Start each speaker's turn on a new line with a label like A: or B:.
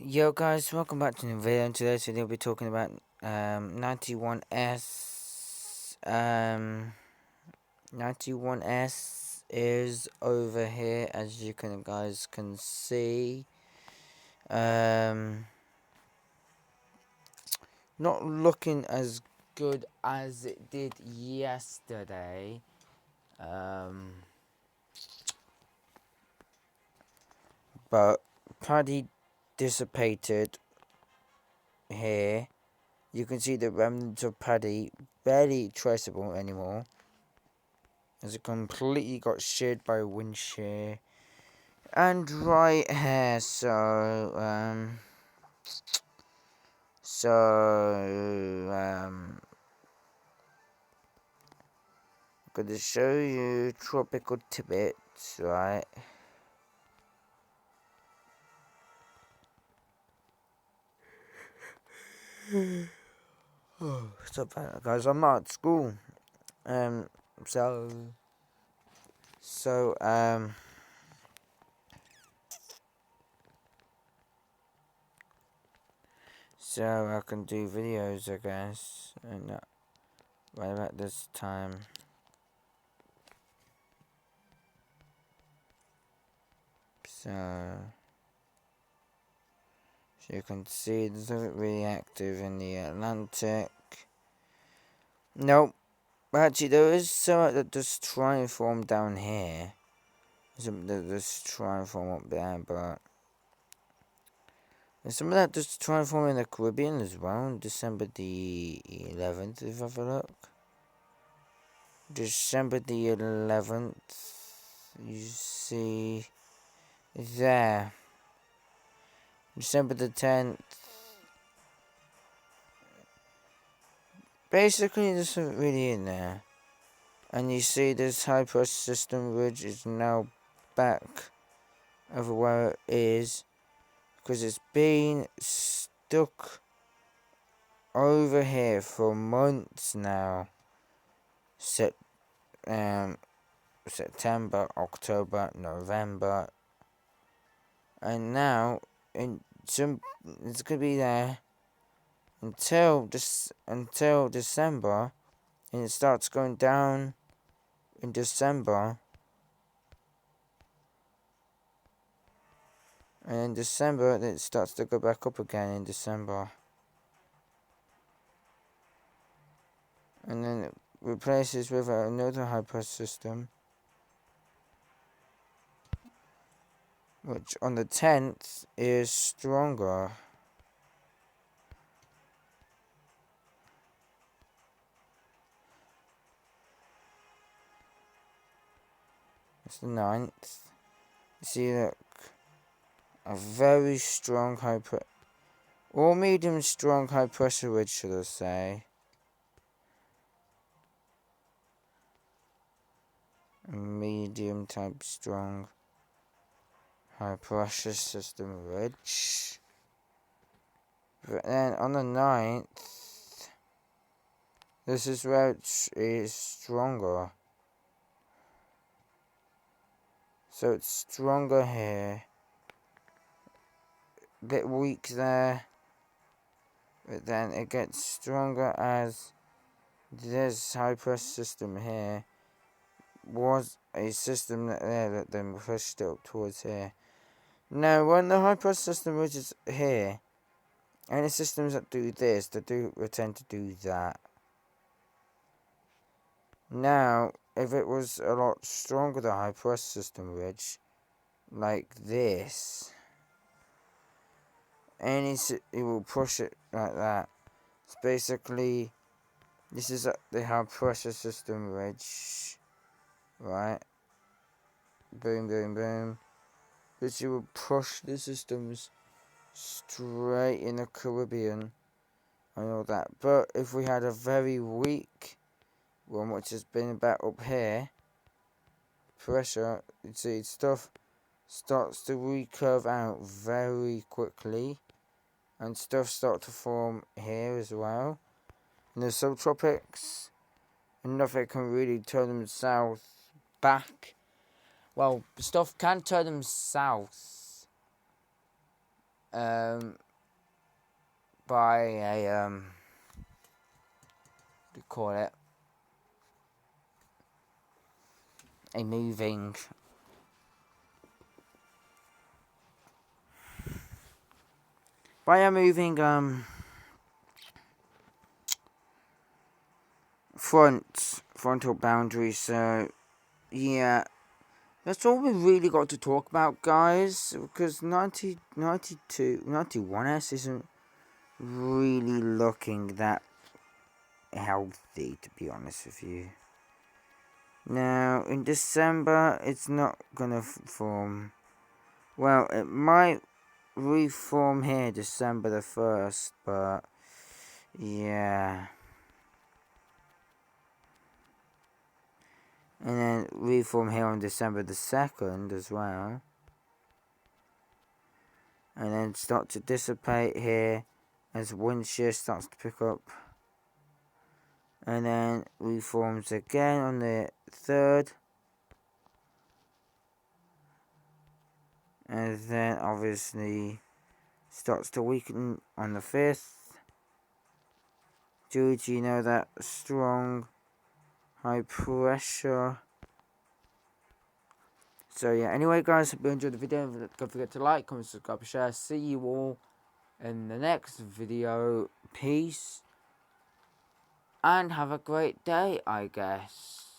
A: Yo guys, welcome back to the video. In today's video, we'll be talking about 91S. 91S is over here, as you guys can see. Not looking as good as it did yesterday. But Paddy dissipated here. You can see the remnants of Paddy barely traceable anymore, as it completely got sheared by wind shear and right here. I'm gonna show you tropical tidbits, right? Stop that, guys. I'm not at school. Um, so, so, um, so I can do videos, I guess, and right about this time. So you can see it's not really active in the Atlantic. Nope. Actually, there is some that just try and form down here. Some that just try and form up there, but there's some of that just try and form in the Caribbean as well. On December the 11th, if I have a look. December the 11th, you see there. December the 10th. Basically, there's something really in there. And you see this high pressure system ridge is now back over where it is, because it's been stuck over here for months now. September, October, November, and now it's gonna be there until December, and it starts going down in December, and in December it starts to go back up again in December, and then it replaces with another high pressure system, which on the 10th is stronger. It's the 9th. You see, look, a very strong or medium strong high pressure ridge, should I say. A medium type strong high pressure system ridge. But then on the 9th, this is where it is stronger. So it's stronger here. A bit weak there. But then it gets stronger as this high pressure system here was a system that then pushed it up towards here. Now, when the high pressure system reaches here, any systems that do this, they tend to do that. Now, if it was a lot stronger, the high pressure system ridge, like this, it will push it like that. It's basically, this is the high pressure system ridge, right? Boom, boom, boom. But you will push the systems straight in the Caribbean and all that. But if we had a very weak one, which has been about up here, pressure, you see stuff starts to recurve out very quickly, and stuff start to form here as well. In the subtropics, and nothing can really turn them south back. Well, stuff can turn them south by a what do you call it? A moving frontal boundary. So yeah, that's all we really got to talk about, guys, because 91S isn't really looking that healthy, to be honest with you. Now, in December, it's not gonna form. Well, it might reform here December the 1st, but yeah. And then reform here on December the 2nd as well. And then start to dissipate here as wind shear starts to pick up. And then reforms again on the 3rd. And then obviously starts to weaken on the 5th. Due to, that strong high pressure. So yeah, anyway guys, hope you enjoyed the video. Don't forget to like, comment, subscribe, share. See you all in the next video. Peace. And have a great day, I guess.